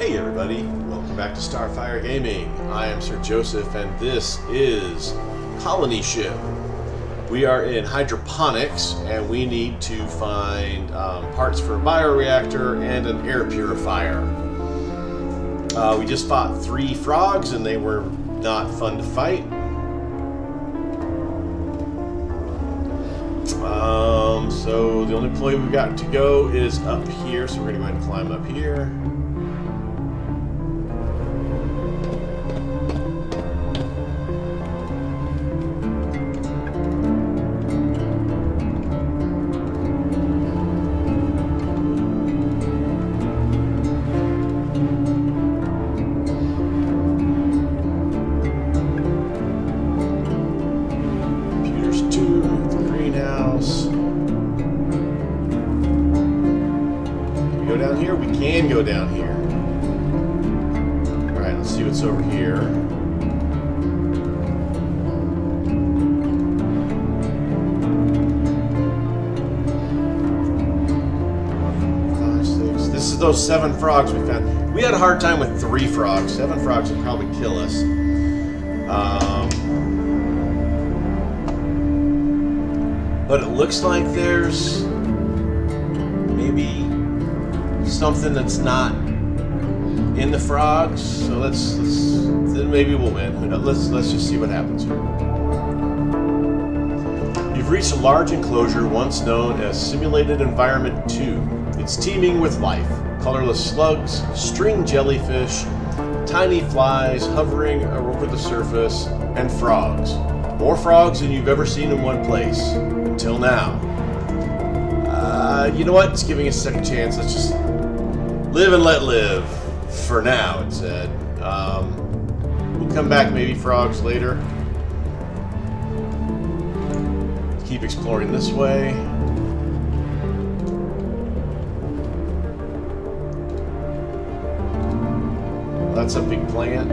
Hey everybody, welcome back to Starfyre Gaming. I am Sir Joseph and this is Colony Ship. We are in hydroponics and we need to find parts for a bioreactor and an air purifier. We just fought 3 frogs and they were not fun to fight. So the only place we've got to go is up here, so we're going to go ahead and climb up here. Go down here. Alright, let's see what's over here. Five, 6. This is those 7 frogs we found. We had a hard time with 3 frogs. 7 frogs would probably kill us. But it looks like there's maybe something that's not in the frogs, so let's then maybe we'll win. Let's just see what happens here. You've reached a large enclosure once known as Simulated Environment 2. It's teeming with life. Colorless slugs, string jellyfish, tiny flies hovering over the surface, and frogs. More frogs than you've ever seen in one place. Until now. You know what? It's giving us a second chance. Let's just live and let live, for now, it said. We'll come back, maybe frogs later. Keep exploring this way. That's a big plant.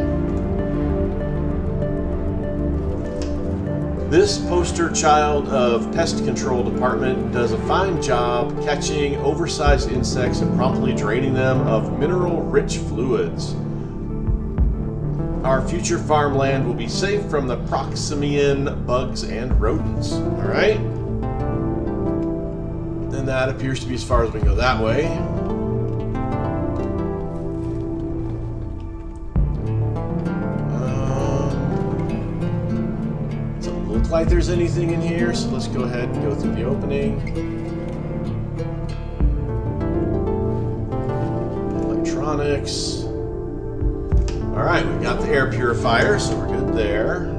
This poster child of pest control department does a fine job catching oversized insects and promptly draining them of mineral-rich fluids. Our future farmland will be safe from the Proximian bugs and rodents. All right? And that appears to be as far as we can go that way. Like there's anything in here, so let's go ahead and go through the opening. Electronics. Alright, we've got the air purifier, so we're good there.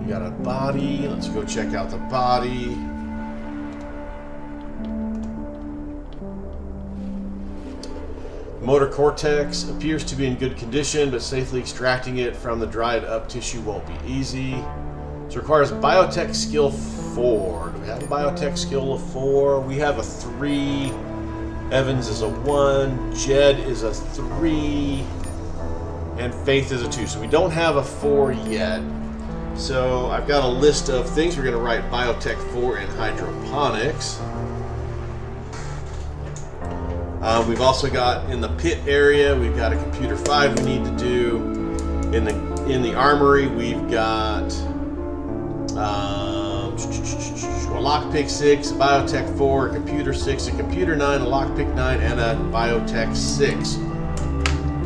We got a body. Let's go check out the body. Motor cortex appears to be in good condition, but safely extracting it from the dried up tissue won't be easy. This requires biotech skill 4. Do we have a biotech skill of 4? We have a 3. Evans is a 1. Jed is a 3. And Faith is a 2. So we don't have a 4 yet. So I've got a list of things. We're going to write biotech 4 in hydroponics. We've also got in the pit area, we've got a computer 5 we need to do. In the armory, we've got a lockpick 6, a biotech 4, a computer 6, a computer 9, a lockpick 9, and a biotech 6.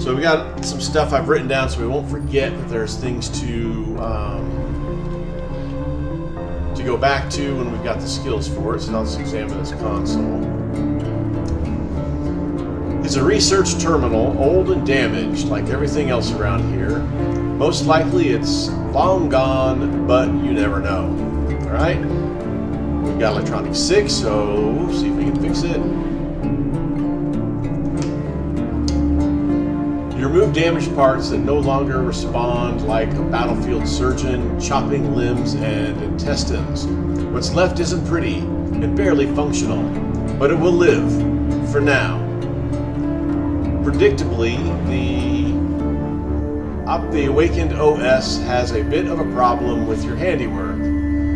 So we got some stuff I've written down so we won't forget that there's things to go back to when we've got the skills for it. So I'll just examine this console. It's a research terminal, old and damaged, like everything else around here. Most likely it's long gone, but you never know. Alright? We've got electronics 6, so see if we can fix it. You remove damaged parts that no longer respond like a battlefield surgeon, chopping limbs and intestines. What's left isn't pretty and barely functional, but it will live, for now. Predictably, the awakened OS has a bit of a problem with your handiwork.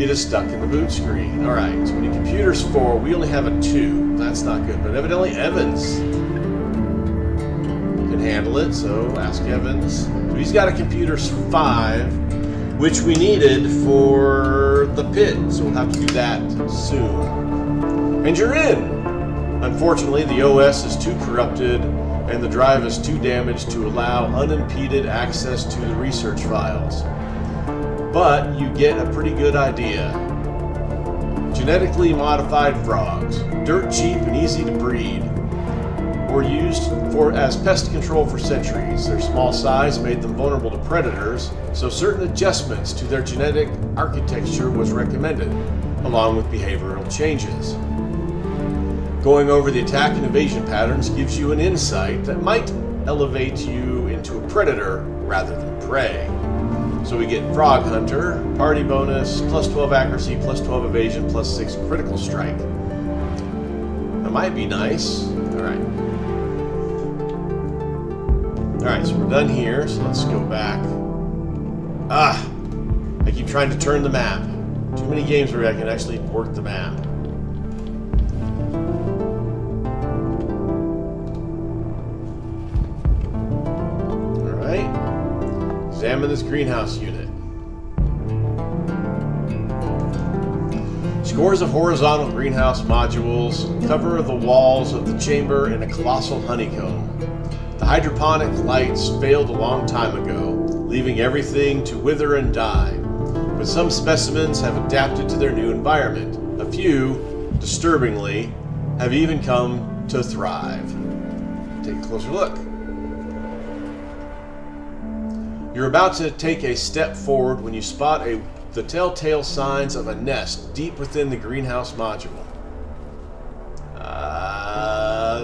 It is stuck in the boot screen. Alright, so we need computers 4. We only have a 2. That's not good. But evidently Evans can handle it, so ask Evans. So he's got a computers 5, which we needed for the pit. So we'll have to do that soon. And you're in! Unfortunately, the OS is too corrupted and the drive is too damaged to allow unimpeded access to the research files. But you get a pretty good idea. Genetically modified frogs, dirt cheap and easy to breed, were used as pest control for centuries. Their small size made them vulnerable to predators, so certain adjustments to their genetic architecture was recommended, along with behavioral changes. Going over the attack and evasion patterns gives you an insight that might elevate you into a predator rather than prey. So we get Frog Hunter, party bonus, plus 12 accuracy, plus 12 evasion, plus 6 critical strike. That might be nice. Alright. Alright, so we're done here, so let's go back. I keep trying to turn the map. Too many games where I can actually work the map. Examine this greenhouse unit. Scores of horizontal greenhouse modules cover the walls of the chamber in a colossal honeycomb. The hydroponic lights failed a long time ago, leaving everything to wither and die. But some specimens have adapted to their new environment. A few, disturbingly, have even come to thrive. Take a closer look. You're about to take a step forward when you spot the telltale signs of a nest deep within the greenhouse module.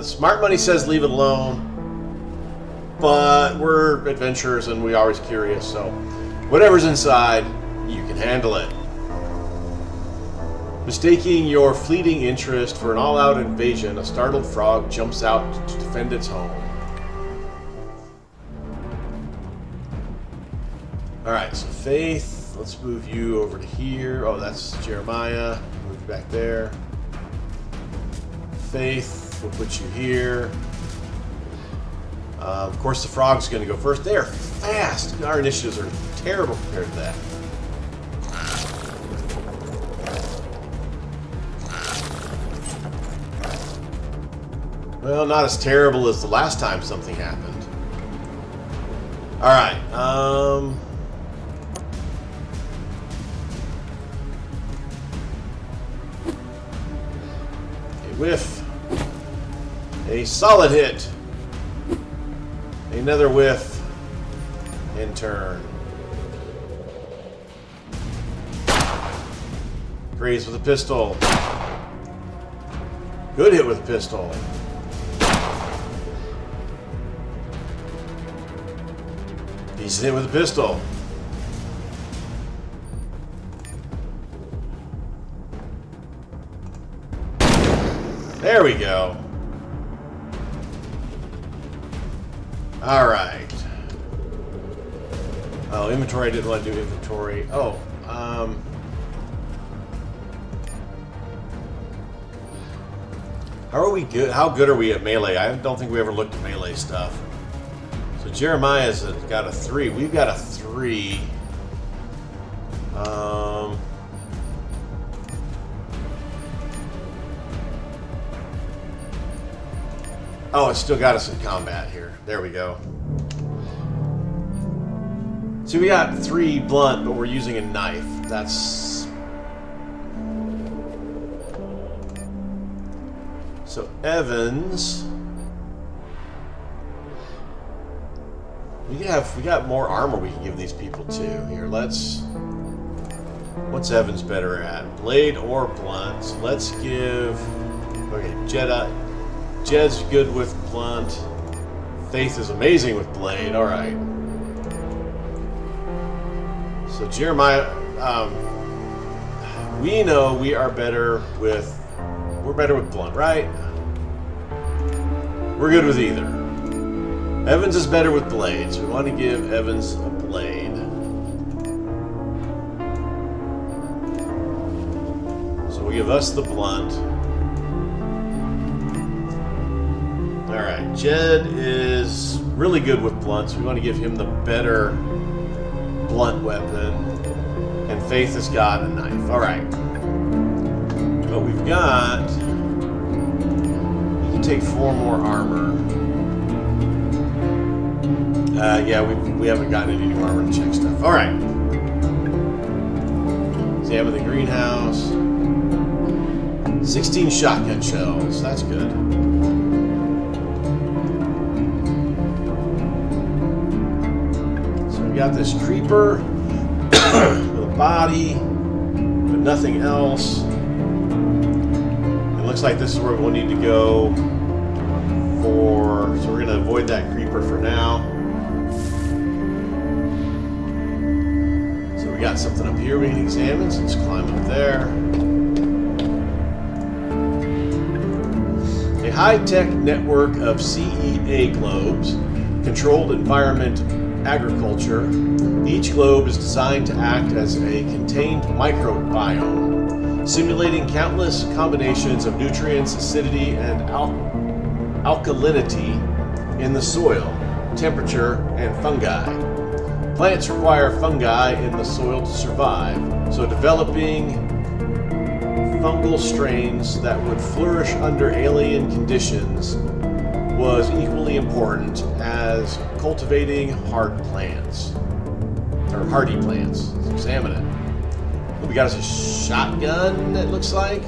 Smart money says leave it alone, but we're adventurers and we're always curious, so whatever's inside, you can handle it. Mistaking your fleeting interest for an all-out invasion, a startled frog jumps out to defend its home. Alright, so Faith, let's move you over to here. Oh, that's Jeremiah. Move you back there. Faith, we'll put you here. Of course, the frog's going to go first. They are fast. Our initiatives are terrible compared to that. Well, not as terrible as the last time something happened. Alright, whiff. A solid hit. Another whiff. In turn. Graze with a pistol. Good hit with a pistol. Decent hit with a pistol. There we go. All right. Oh, inventory. I didn't want to do inventory. Oh, how are we good? How good are we at melee? I don't think we ever looked at melee stuff. So Jeremiah's got a 3. We've got a 3. Oh, it's still got us in combat here. There we go. See, we got 3 blunt, but we're using a knife. That's... So, Evans... We got more armor we can give these people too. Here, let's... What's Evans better at? Blade or blunt? So let's give... Okay, Jed's good with blunt. Faith is amazing with blade. All right. So Jeremiah, we know we are better with. We're better with blunt, right? We're good with either. Evans is better with blade, so we want to give Evans a blade. give us the blunt. Alright, Jed is really good with blunts. We want to give him the better blunt weapon. And Faith has got a knife. Alright. But we've got... We can take 4 more armor. Yeah, we haven't gotten any new armor to check stuff. Alright. Examine the greenhouse. 16 shotgun shells. That's good. So we got this creeper with a body, but nothing else. It looks like this is where we'll need to go for... So we're going to avoid that creeper for now. So we got something up here we can examine, so let's climb up there. A high-tech network of CEA globes, controlled environment agriculture. Each globe is designed to act as a contained microbiome, simulating countless combinations of nutrients, acidity, and alkalinity in the soil, temperature, and fungi. Plants require fungi in the soil to survive, so developing fungal strains that would flourish under alien conditions was equally important as cultivating hardy plants. Let's examine it. We got us a shotgun, it looks like.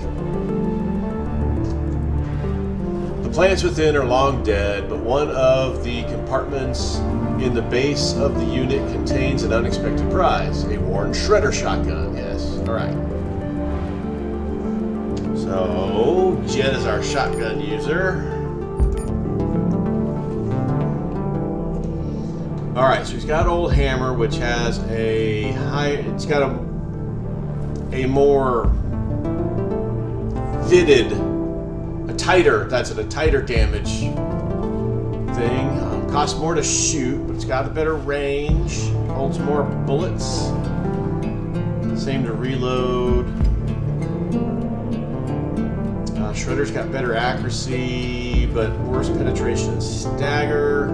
The plants within are long dead, but one of the compartments in the base of the unit contains an unexpected prize. A worn shredder shotgun, yes. Alright. So, Jed is our shotgun user. Alright, so he's got old hammer, which has a high... It's got a more fitted... A tighter damage thing. Costs more to shoot, but it's got a better range. Holds more bullets. Same to reload. Shredder's got better accuracy, but worse penetration and stagger.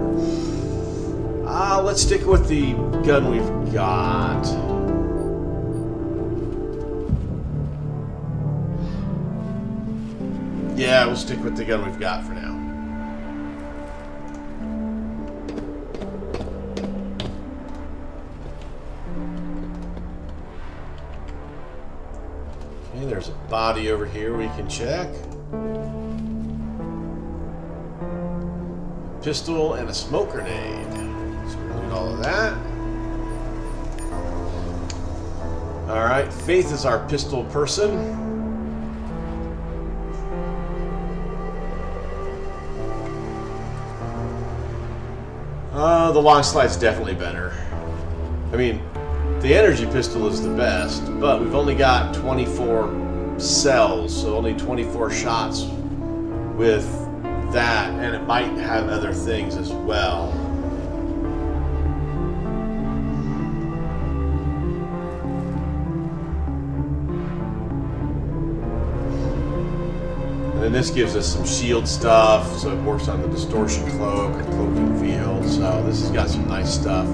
Let's stick with the gun we've got. Yeah, we'll stick with the gun we've got for now. Okay, there's a body over here we can check. Pistol and a smoke grenade. So we're doing all of that. Alright, Faith is our pistol person. The long slide's definitely better. I mean, the energy pistol is the best, but we've only got 24 cells, so only 24 shots with that, and it might have other things as well. And then this gives us some shield stuff, so it works on the distortion cloak and cloaking field, so this has got some nice stuff.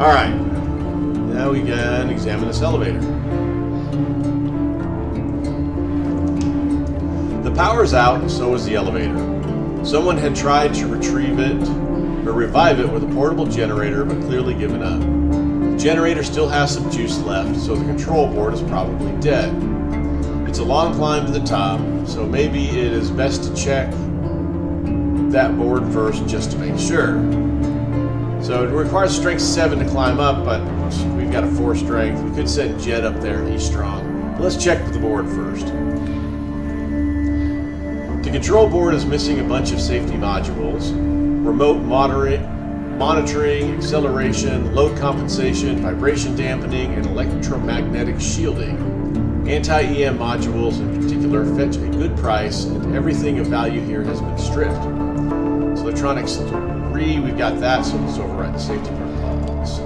Alright, now we can examine this elevator. The power's out, and so is the elevator. Someone had tried to revive it with a portable generator, but clearly given up. The generator still has some juice left, so the control board is probably dead. It's a long climb to the top, so maybe it is best to check that board first just to make sure. So it requires strength 7 to climb up, but we've got a 4 strength. We could send Jed up there, he's strong. But let's check the board first. The control board is missing a bunch of safety modules. Remote monitoring, acceleration, load compensation, vibration dampening, and electromagnetic shielding. Anti-EM modules in particular fetch a good price, and everything of value here has been stripped. So electronics 3, we've got that, so let's override the safety protocols.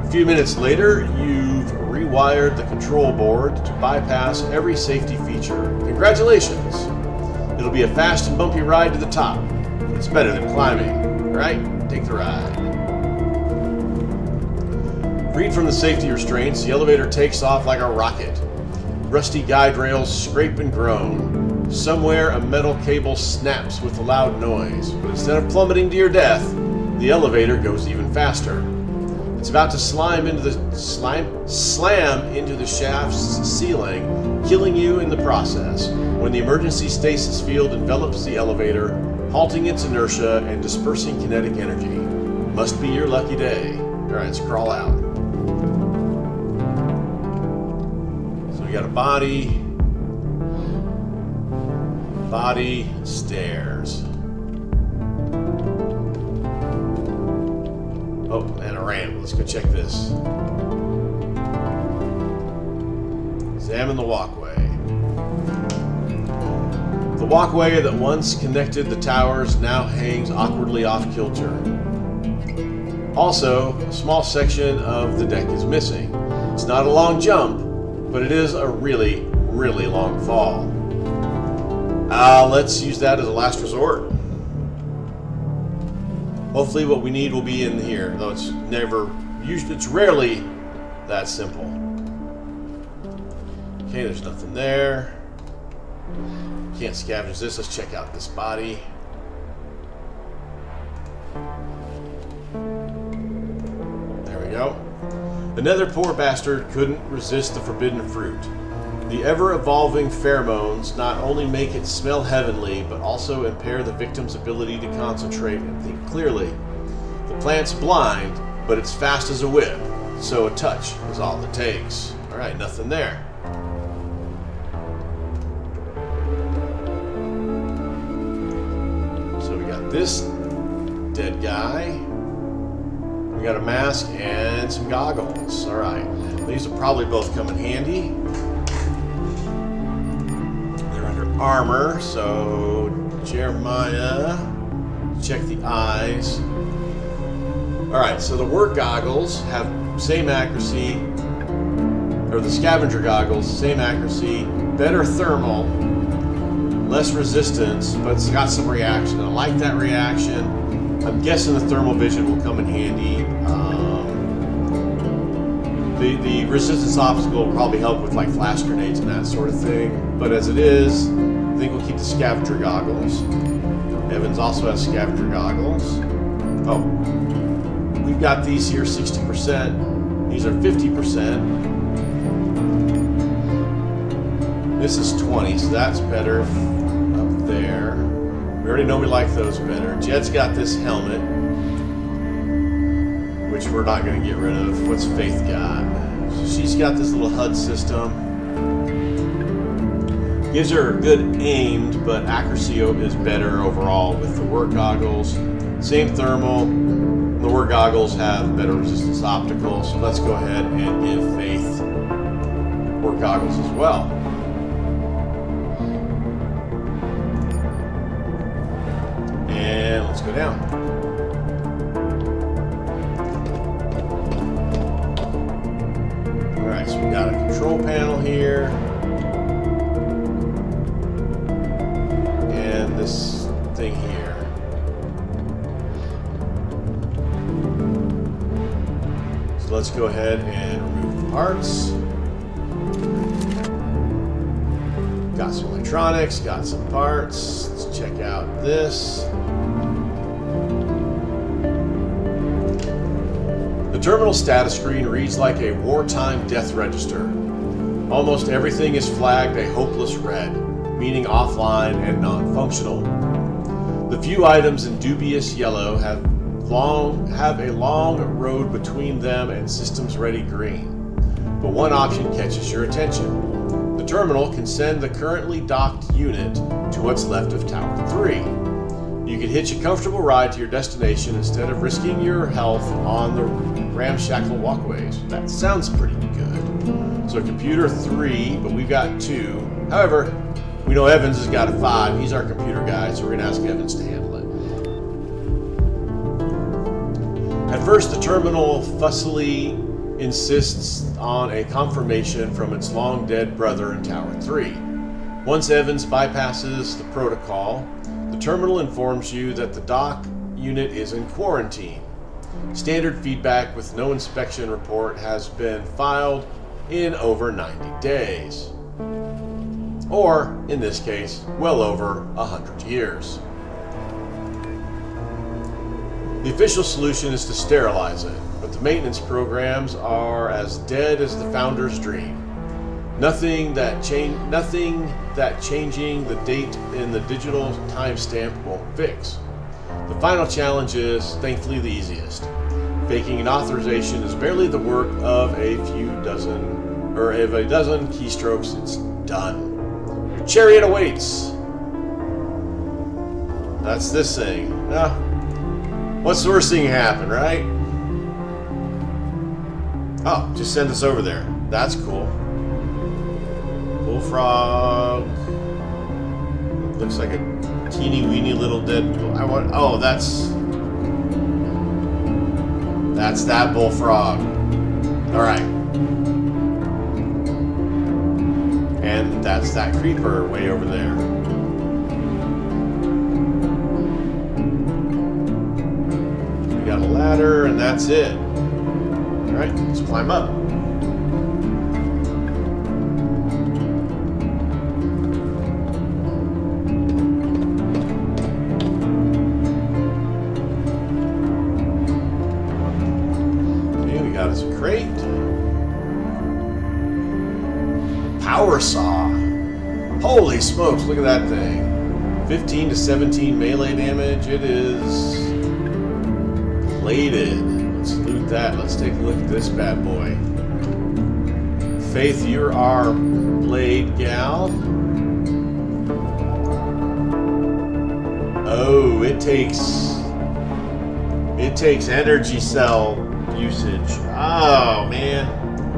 A few minutes later, you've rewired the control board to bypass every safety feature. Congratulations! It'll be a fast and bumpy ride to the top. It's better than climbing. Alright, take the ride. Freed from the safety restraints, the elevator takes off like a rocket. Rusty guide rails scrape and groan. Somewhere a metal cable snaps with a loud noise, but instead of plummeting to your death, the elevator goes even faster. It's about to slam into the shaft's ceiling, killing you in the process, when the emergency stasis field envelops the elevator, halting its inertia and dispersing kinetic energy. Must be your lucky day. Alright, let's crawl out. So we got a body, stairs. Oh, and a ramp. Let's go check this. Examine the walkway. The walkway that once connected the towers now hangs awkwardly off kilter. Also, a small section of the deck is missing. It's not a long jump, but it is a really, really long fall. Let's use that as a last resort. Hopefully what we need will be in here, though it's rarely that simple. Okay, there's nothing there. Can't scavenge this. Let's check out this body. There we go. Another poor bastard couldn't resist the forbidden fruit. The ever-evolving pheromones not only make it smell heavenly, but also impair the victim's ability to concentrate and think clearly. The plant's blind, but it's fast as a whip, so a touch is all it takes. Alright, nothing there. So we got this dead guy. We got a mask and some goggles. Alright, these will probably both come in handy. Armor, so Jeremiah, check the eyes. Alright, so the work goggles have same accuracy, or the scavenger goggles, same accuracy, better thermal, less resistance, but it's got some reaction. I like that reaction. I'm guessing the thermal vision will come in handy. The resistance obstacle will probably help with like flash grenades and that sort of thing. But as it is, I think we'll keep the scavenger goggles. Evans also has scavenger goggles. Oh, we've got these here 60%. These are 50%. This is 20, so that's better up there. We already know we like those better. Jed's got this helmet, which we're not going to get rid of. What's Faith got? She's got this little HUD system. Gives her good aimed, but accuracy is better overall with the work goggles. Same thermal. The work goggles have better resistance optical, so let's go ahead and give Faith work goggles as well. And let's go down. Alright, so we got a control panel here. And this thing here. So let's go ahead and remove the parts. Got some electronics, got some parts. Let's check out this. The terminal status screen reads like a wartime death register. Almost everything is flagged a hopeless red, meaning offline and non-functional. The few items in dubious yellow have a long road between them and systems ready green. But one option catches your attention. The terminal can send the currently docked unit to what's left of Tower 3. You can hitch a comfortable ride to your destination instead of risking your health on the ramshackle walkways. That sounds pretty good. So computer 3, but we've got 2. However, we know Evans has got a 5. He's our computer guy, so we're going to ask Evans to handle it. At first, the terminal fussily insists on a confirmation from its long-dead brother in Tower 3. Once Evans bypasses the protocol, the terminal informs you that the dock unit is in quarantine. Standard feedback with no inspection report has been filed in over 90 days. Or, in this case, well over 100 years. The official solution is to sterilize it, but the maintenance programs are as dead as the founder's dream. Nothing that changing the date in the digital timestamp won't fix. The final challenge is, thankfully, the easiest. Faking an authorization is barely the work of a dozen keystrokes. It's done. Your chariot awaits. That's this thing. What's the worst thing that can happen, right? Oh, just send us over there. That's cool. Bullfrog. Looks like a teeny weeny little dead. Oh, that's that bullfrog. All right. And that's that creeper way over there. We got a ladder, and that's it. All right, let's climb up. Is a crate. Power saw. Holy smokes, look at that thing. 15 to 17 melee damage. It is plated. Let's loot that. Let's take a look at this bad boy. Faith, you're our blade gal. Oh, it takes energy cell usage. Oh man,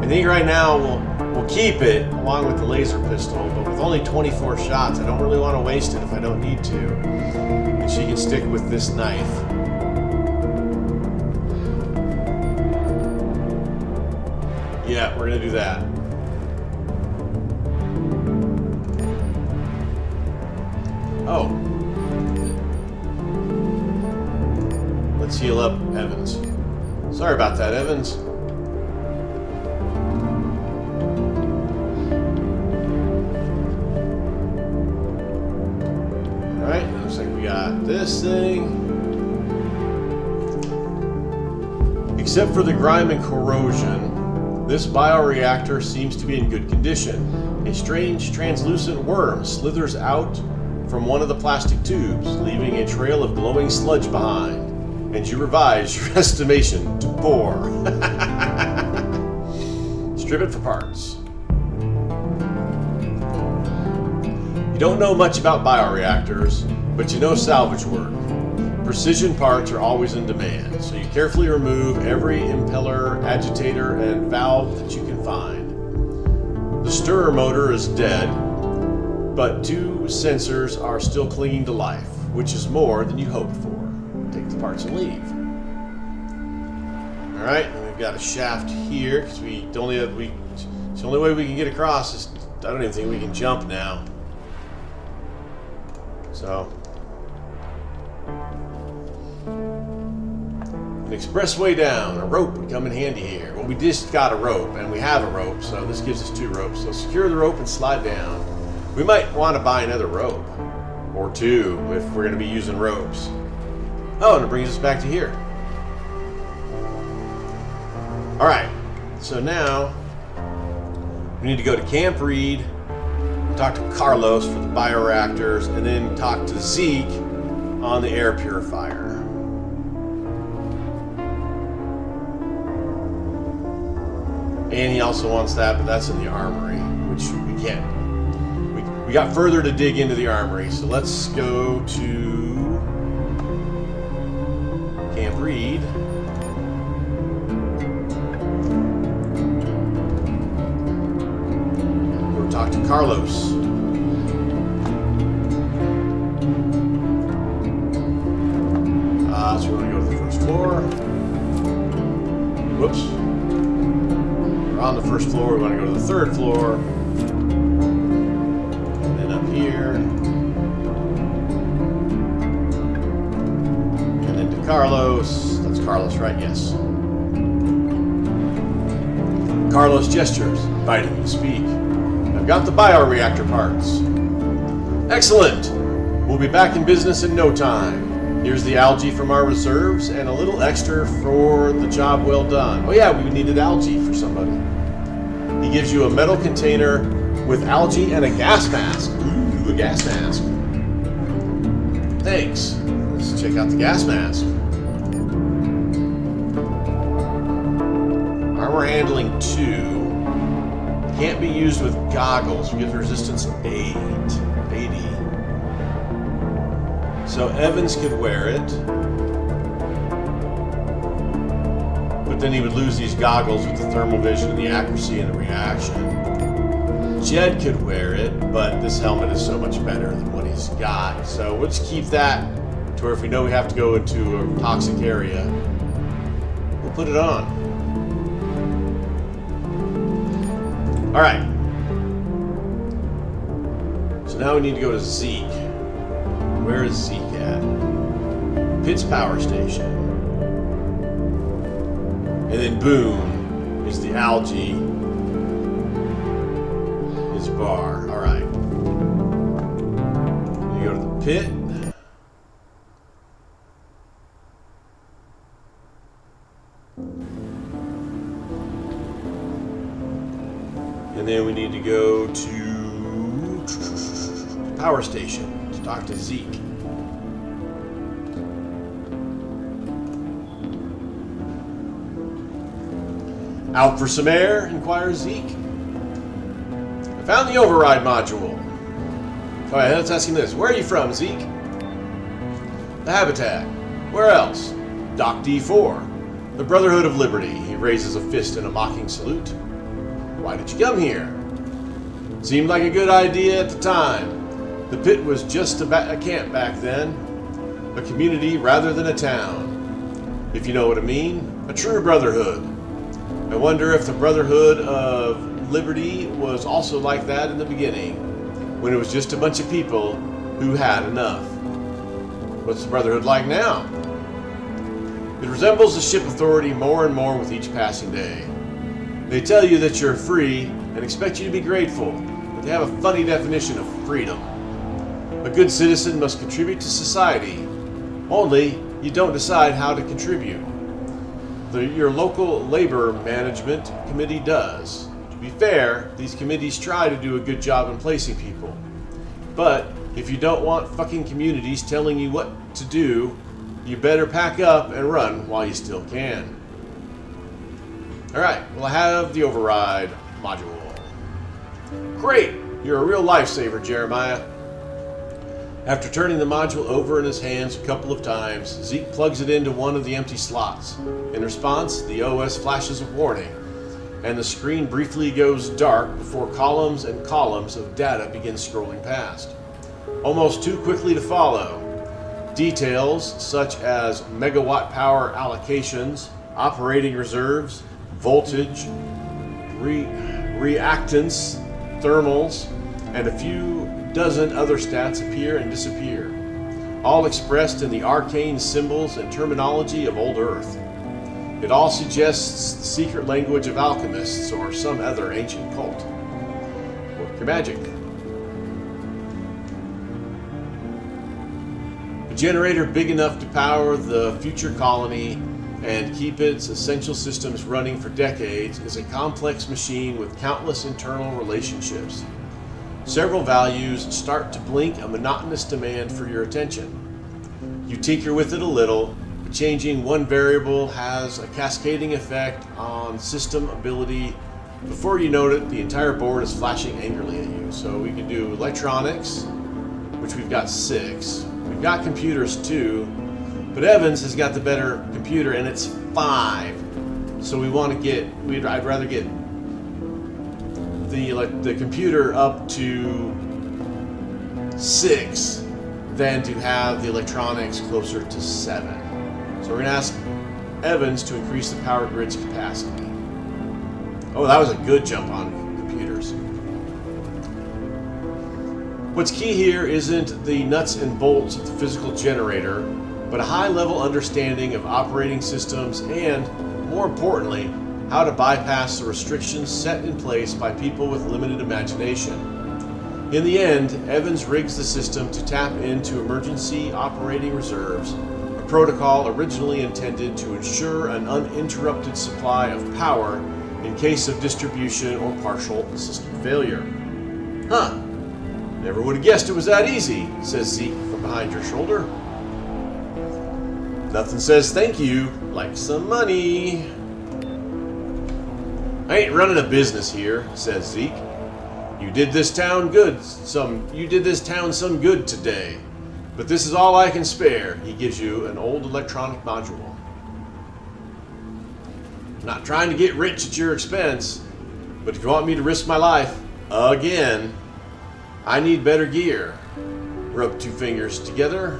I think right now we'll keep it along with the laser pistol, but with only 24 shots, I don't really want to waste it if I don't need to. And she can stick with this knife. Yeah, we're gonna do that. Oh, let's heal up Evans. Sorry about that, Evans. Alright, looks like we got this thing. Except for the grime and corrosion, this bioreactor seems to be in good condition. A strange, translucent worm slithers out from one of the plastic tubes, leaving a trail of glowing sludge behind. And you revise your estimation to 4. Strip it for parts. You don't know much about bioreactors, but you know salvage work. Precision parts are always in demand, so you carefully remove every impeller, agitator, and valve that you can find. The stirrer motor is dead, but 2 sensors are still clinging to life, which is more than you hoped for. Take the parts and leave. All right, and we've got a shaft here because it's the only way we can get across. Is I don't even think we can jump now. So, an expressway down. A rope would come in handy here. Well, we just got a rope, and we have a rope, so this gives us 2 ropes. So secure the rope and slide down. We might want to buy another rope or 2 if we're going to be using ropes. Oh, and it brings us back to here. Alright, so now we need to go to Camp Reed, talk to Carlos for the bioreactors, and then talk to Zeke on the air purifier. And he also wants that, but that's in the armory, which we can't. We got further to dig into the armory, so let's go to Camp Reed. Go talk to Carlos. So we're going to go to the first floor. Whoops. on the first floor. We want to go to the third floor. And then up here. And then to Carlos. That's Carlos, right? Yes. Carlos gestures, inviting you to speak. I've got the bioreactor parts. Excellent! We'll be back in business in no time. Here's the algae from our reserves and a little extra for the job well done. Oh yeah, we needed algae for somebody. He gives you a metal container with algae and a gas mask. Ooh, a gas mask. Thanks. Let's check out the gas mask. Armor handling 2. Can't be used with goggles. We get resistance 80. So Evans could wear it. But then he would lose these goggles with the thermal vision and the accuracy and the reaction. Jed could wear it, but this helmet is so much better than what he's got. So we'll just keep that to where if we know we have to go into a toxic area, we'll put it on. All right. So now we need to go to Zeke. Where is Zeke at? Pitt's power station. And then Boone is the algae. His bar. All right. You go to the pit. And then we need to go to the power station to talk to Zeke. Out for some air? Inquires Zeke. I found the override module. All right, let's ask him this. Where are you from, Zeke? The habitat. Where else? Doc D4. The Brotherhood of Liberty. He raises a fist in a mocking salute. Why did you come here? Seemed like a good idea at the time. The pit was just a camp back then. A community rather than a town. If you know what I mean. A true brotherhood. I wonder if the Brotherhood of Liberty was also like that in the beginning, when it was just a bunch of people who had enough. What's the Brotherhood like now? It resembles the ship authority more and more with each passing day. They tell you that you're free and expect you to be grateful, but they have a funny definition of freedom. A good citizen must contribute to society, only you don't decide how to contribute. Your local labor management committee does. To be fair, these committees try to do a good job in placing people. But if you don't want fucking communities telling you what to do, you better pack up and run while you still can. Alright, well I have the override module. Great! You're a real lifesaver, Jeremiah. After turning the module over in his hands a couple of times, Zeke plugs it into one of the empty slots. In response, the OS flashes a warning, and the screen briefly goes dark before columns and columns of data begin scrolling past. Almost too quickly to follow. Details such as megawatt power allocations, operating reserves, voltage, reactants, thermals, and a few dozen other stats appear and disappear, all expressed in the arcane symbols and terminology of old Earth. It all suggests the secret language of alchemists or some other ancient cult. Work your magic. A generator big enough to power the future colony and keep its essential systems running for decades is a complex machine with countless internal relationships. Several values start to blink a monotonous demand for your attention. You tinker with it a little, but changing one variable has a cascading effect on system ability. Before you know it, the entire board is flashing angrily at you. So we can do electronics, which we've got 6. We've got computers too, but Evans has got the better computer and it's 5. So we want to get, I'd rather get the computer up to 6 than to have the electronics closer to 7. So we're going to ask Evans to increase the power grid's capacity. Oh, that was a good jump on computers. What's key here isn't the nuts and bolts of the physical generator, but a high-level understanding of operating systems and, more importantly, how to bypass the restrictions set in place by people with limited imagination. In the end, Evans rigs the system to tap into emergency operating reserves, a protocol originally intended to ensure an uninterrupted supply of power in case of distribution or partial system failure. Huh. Never would have guessed it was that easy, says Zeke from behind your shoulder. Nothing says thank you like some money. I ain't running a business here, says Zeke. You did this town some good today. But this is all I can spare. He gives you an old electronic module. I'm not trying to get rich at your expense, but if you want me to risk my life again, I need better gear. Rub two fingers together.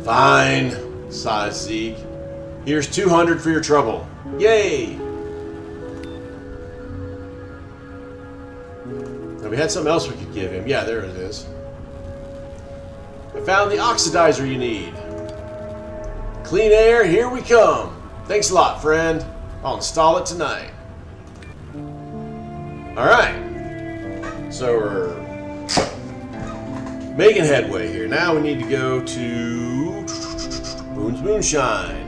Fine, sighs Zeke. Here's 200 for your trouble. Yay! Now we had something else we could give him. Yeah, there it is. I found the oxidizer you need. Clean air, here we come. Thanks a lot, friend. I'll install it tonight. Alright. So we're making headway here. Now we need to go to Boone's Moonshine.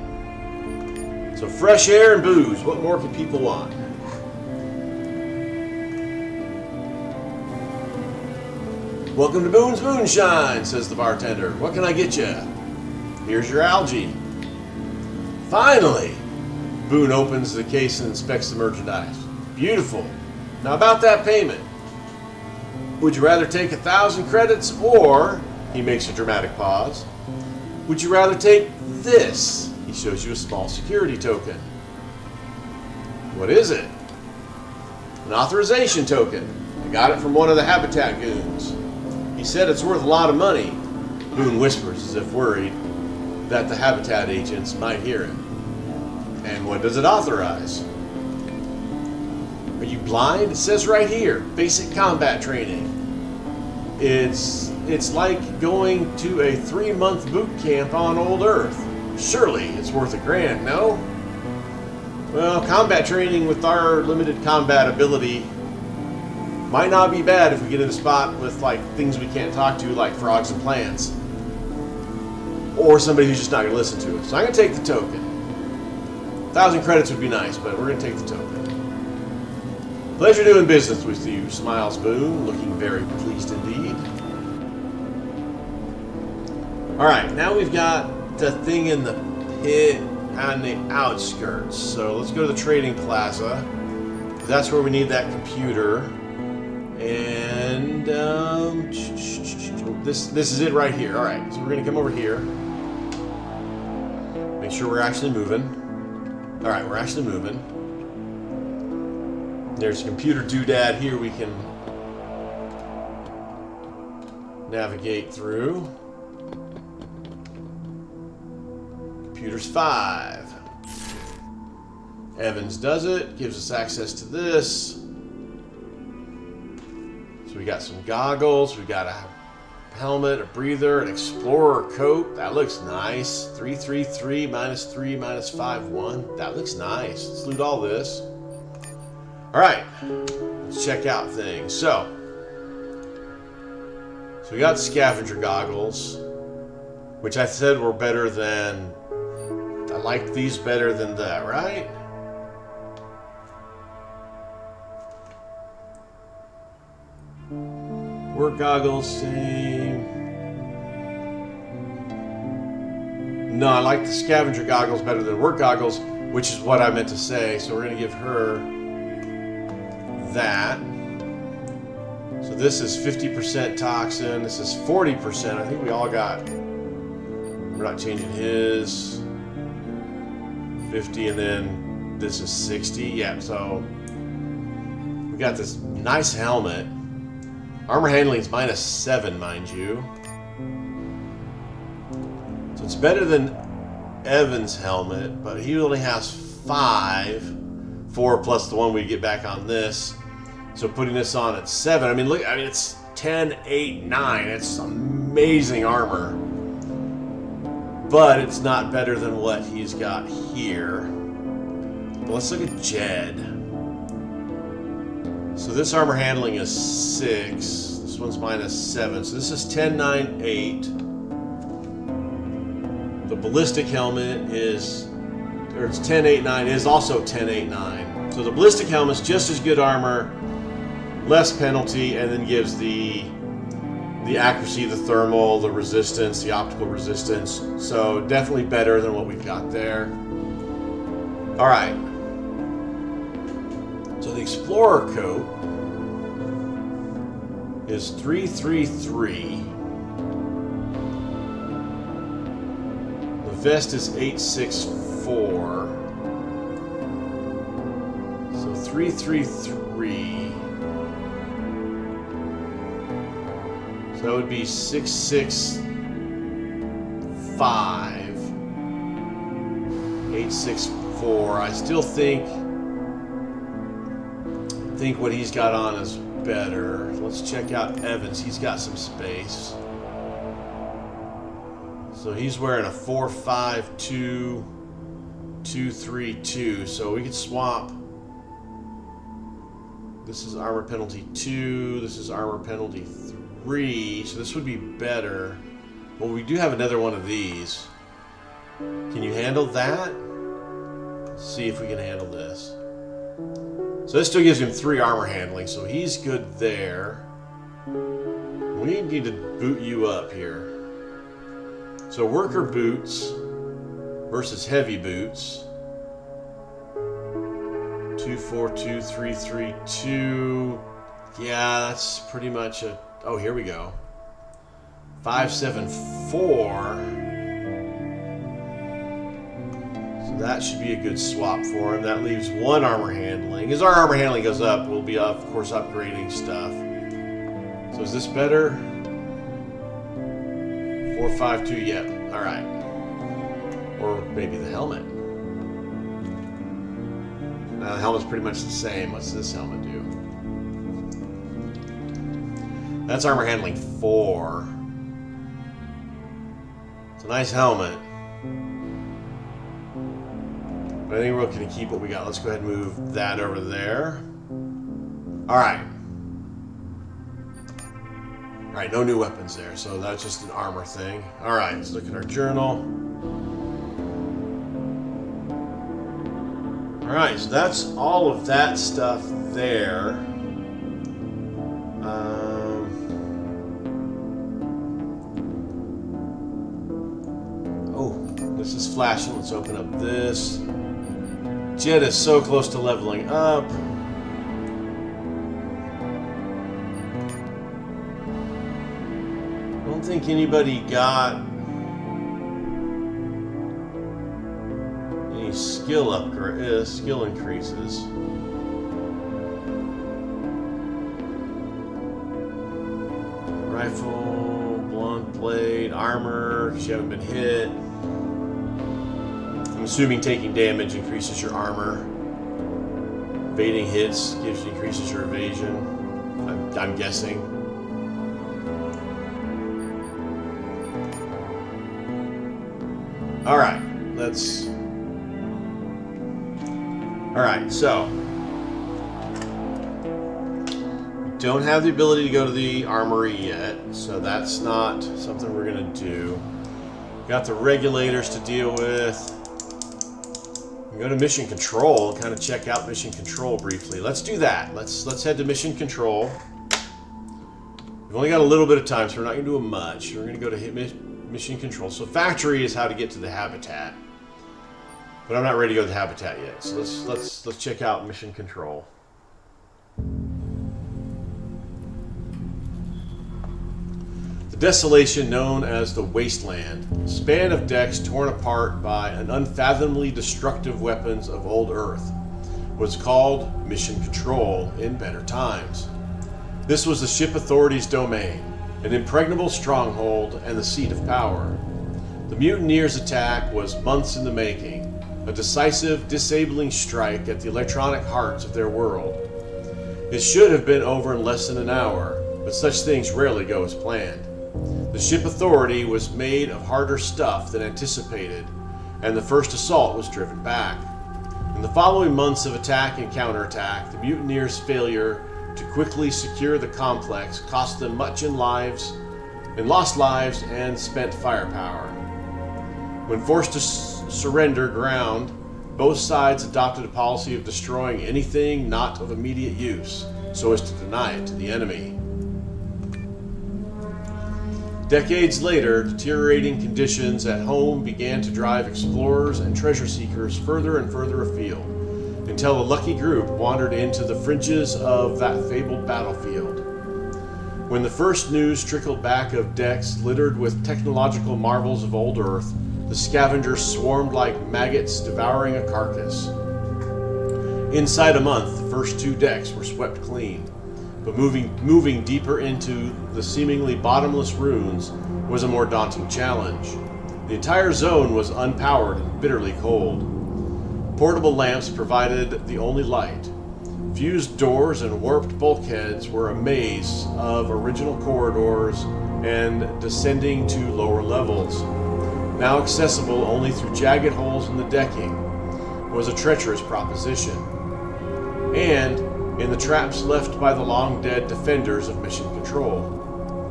So fresh air and booze. What more can people want? Welcome to Boone's Moonshine, says the bartender. What can I get you? Here's your algae. Finally! Boone opens the case and inspects the merchandise. Beautiful. Now about that payment. Would you rather take 1,000 credits or, he makes a dramatic pause, would you rather take this? He shows you a small security token. What is it? An authorization token. I got it from one of the Habitat goons. He said it's worth a lot of money. Boone whispers as if worried that the Habitat agents might hear him. And what does it authorize? Are you blind? It says right here, basic combat training. It's like going to a 3-month boot camp on old Earth. Surely it's worth $1,000, no? Well, combat training with our limited combat ability might not be bad if we get in a spot with like things we can't talk to, like frogs and plants. Or somebody who's just not going to listen to us. So I'm going to take the token. 1,000 credits would be nice, but we're going to take the token. Pleasure doing business with you, smiles Boone, looking very pleased indeed. Alright, now we've got the thing in the pit on the outskirts. So let's go to the trading plaza. That's where we need that computer. And this is it right here. Alright, so we're going to come over here. Make sure we're actually moving. Alright, we're actually moving. There's a computer doodad here we can navigate through. Computer's 5. Evans does it, gives us access to this. So we got some goggles, we got a helmet, a breather, an explorer coat. That looks nice. 333 minus 3 minus 5 1. That looks nice. Let's loot all this. Alright, let's check out things. So we got scavenger goggles, which I said were better than, I like these better than that, right? Work goggles, same. No, I like the scavenger goggles better than work goggles, which is what I meant to say. So we're going to give her that. So this is 50% toxin. This is 40%. I think we all got. We're not changing his. 50, and then this is 60. Yeah, so we got this nice helmet. Armor handling is -7, mind you. So it's better than Evan's helmet, but he only has 5. 4 plus the one we get back on this. So putting this on at 7. I mean, look, it's 10, 8, 9. It's amazing armor. But it's not better than what he's got here. But let's look at Jed. So this armor handling is 6. This one's -7. So this is 10, 9, 8. The ballistic helmet is, or it's 10, 8, 9, is also 10, 8, 9. So the ballistic helmet's just as good armor, less penalty, and then gives the accuracy, the thermal, the resistance, the optical resistance. So definitely better than what we've got there. All right. So the Explorer coat is 333. The vest is 864. So 333. So that would be 665. 864. I still think what he's got on is better. Let's check out Evans. He's got some space. So he's wearing a 452 232. So we could swap. This is armor penalty 2. This is armor penalty 3. So this would be better. Well, we do have another one of these. Can you handle that? Let's see if we can handle this. So this still gives him 3 armor handling, so he's good there. We need to boot you up here. So worker boots versus heavy boots. 242, 332. Yeah, that's pretty much a... Oh, here we go. 574. That should be a good swap for him. That leaves 1 armor handling. As our armor handling goes up, we'll be, of course, upgrading stuff. So is this better? 452, yep. All right. Or maybe the helmet. The helmet's pretty much the same. What's this helmet do? That's armor handling 4. It's a nice helmet. But I think we're going to keep what we got. Let's go ahead and move that over there. All right. All right, no new weapons there, so that's just an armor thing. All right, let's look at our journal. All right, so that's all of that stuff there. Oh, this is flashing. Let's open up this. Jed is so close to leveling up. I don't think anybody got any skill increases. Rifle, blunt blade, armor, because you haven't been hit. I'm assuming taking damage increases your armor. Evading hits increases your evasion. I'm guessing. All right, let's. All right, so don't have the ability to go to the armory yet, so that's not something we're gonna do. Got the regulators to deal with. Go to mission control and kind of check out mission control briefly. Let's do that. Let's head to mission control. We've only got a little bit of time, so we're not going to do much. We're going to go to mission control. So factory is how to get to the habitat, but I'm not ready to go to the habitat yet. So let's check out mission control. The desolation known as the Wasteland, a span of decks torn apart by an unfathomably destructive weapons of old Earth, was called Mission Control in better times. This was the ship authority's domain, an impregnable stronghold and the seat of power. The mutineers' attack was months in the making, a decisive, disabling strike at the electronic hearts of their world. It should have been over in less than an hour, but such things rarely go as planned. The ship Authority was made of harder stuff than anticipated, and the first assault was driven back. In the following months of attack and counterattack, the mutineers' failure to quickly secure the complex cost them much in lost lives and spent firepower. When forced to surrender ground, both sides adopted a policy of destroying anything not of immediate use, so as to deny it to the enemy. Decades later, deteriorating conditions at home began to drive explorers and treasure seekers further and further afield, until a lucky group wandered into the fringes of that fabled battlefield. When the first news trickled back of decks littered with technological marvels of old Earth, the scavengers swarmed like maggots devouring a carcass. Inside a month, the first 2 decks were swept clean, but moving deeper into the seemingly bottomless ruins was a more daunting challenge. The entire zone was unpowered and bitterly cold. Portable lamps provided the only light. Fused doors and warped bulkheads were a maze of original corridors and descending to lower levels. Now accessible only through jagged holes in the decking, was a treacherous proposition. And in the traps left by the long-dead defenders of mission control,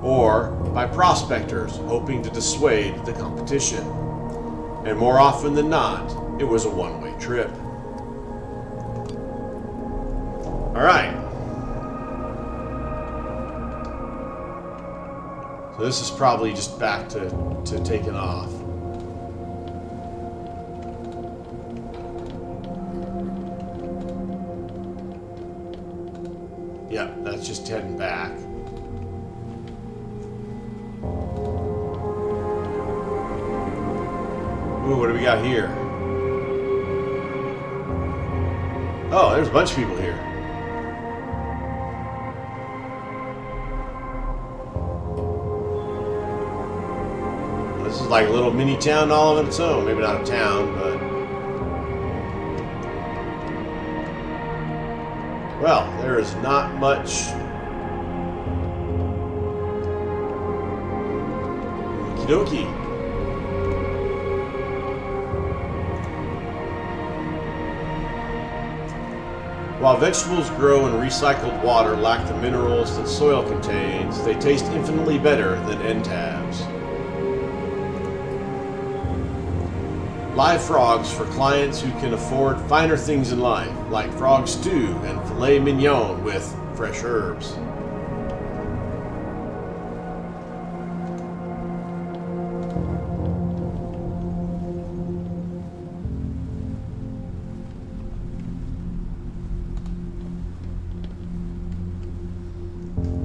or by prospectors hoping to dissuade the competition. And more often than not, it was a one-way trip. Alright. So this is probably just back to taking off. Yep, that's just heading back. Ooh, what do we got here? Oh, there's a bunch of people here. This is like a little mini town all of its own. Maybe not a town, but... Well, there is not much... Okie dokie. While vegetables grow in recycled water lack the minerals that soil contains, they taste infinitely better than end tabs. Live frogs for clients who can afford finer things in life, like frog stew and filet mignon with fresh herbs.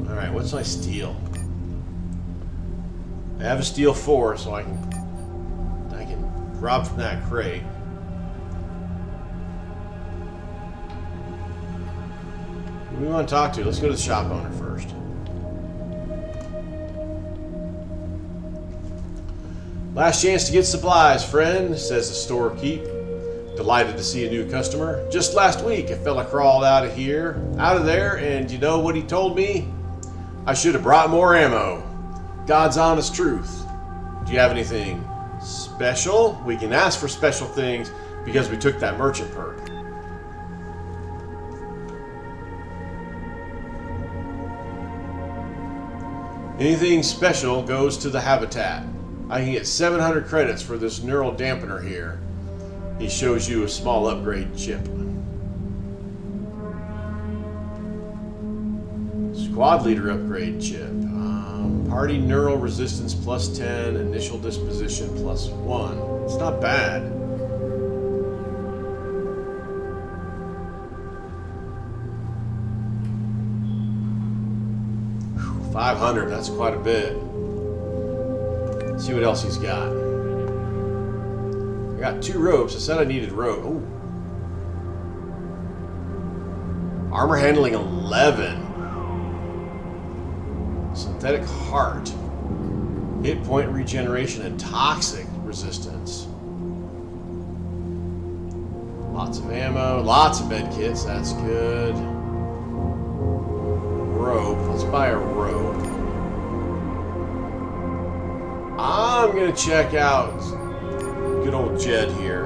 Alright, what's my steel? I have a steel 4, so I can rob from that crate. Who do we want to talk to? Let's go to the shop owner first. Last chance to get supplies, friend, says the storekeep. Delighted to see a new customer. Just last week, a fella crawled out of there, and you know what he told me? I should have brought more ammo. God's honest truth. Do you have anything special? We can ask for special things because we took that merchant perk. Anything special goes to the habitat. I can get 700 credits for this neural dampener here. He shows you a small upgrade chip. Squad leader upgrade chip. Party neural resistance plus 10, initial disposition plus 1. It's not bad. Whew, 500, that's quite a bit. Let's see what else he's got. I got 2 ropes. I said I needed rope. Ooh. Armor handling 11. Synthetic heart. Hit point regeneration and toxic resistance. Lots of ammo, lots of med kits, that's good. Rope, let's buy a rope. I'm gonna check out good old Jed here.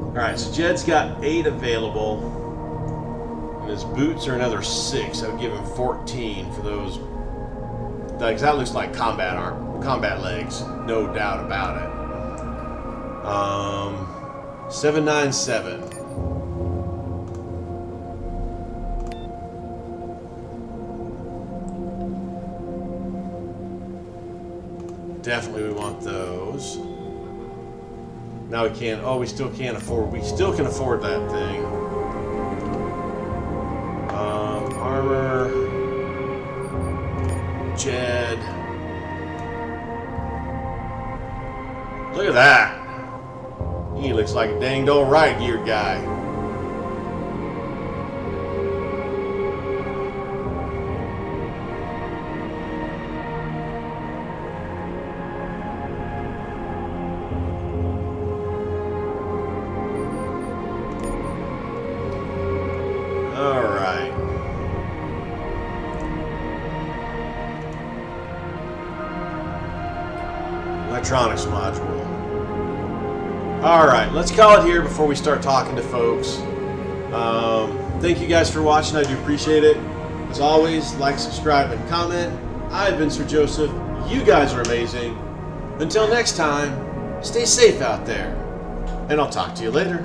Alright, so Jed's got 8 available. And his boots are another 6. I would give him 14 for those. That looks like combat legs, no doubt about it. 797. Definitely we want those. Now we can't. Oh, we still can't afford. We still can afford that thing. Armor. Jed. Look at that. He looks like a dang old riot gear guy. Alright. Electronics module. Alright, let's call it here before we start talking to folks. Thank you guys for watching. I do appreciate it. As always, like, subscribe, and comment. I've been Sir Joseph. You guys are amazing. Until next time, stay safe out there. And I'll talk to you later.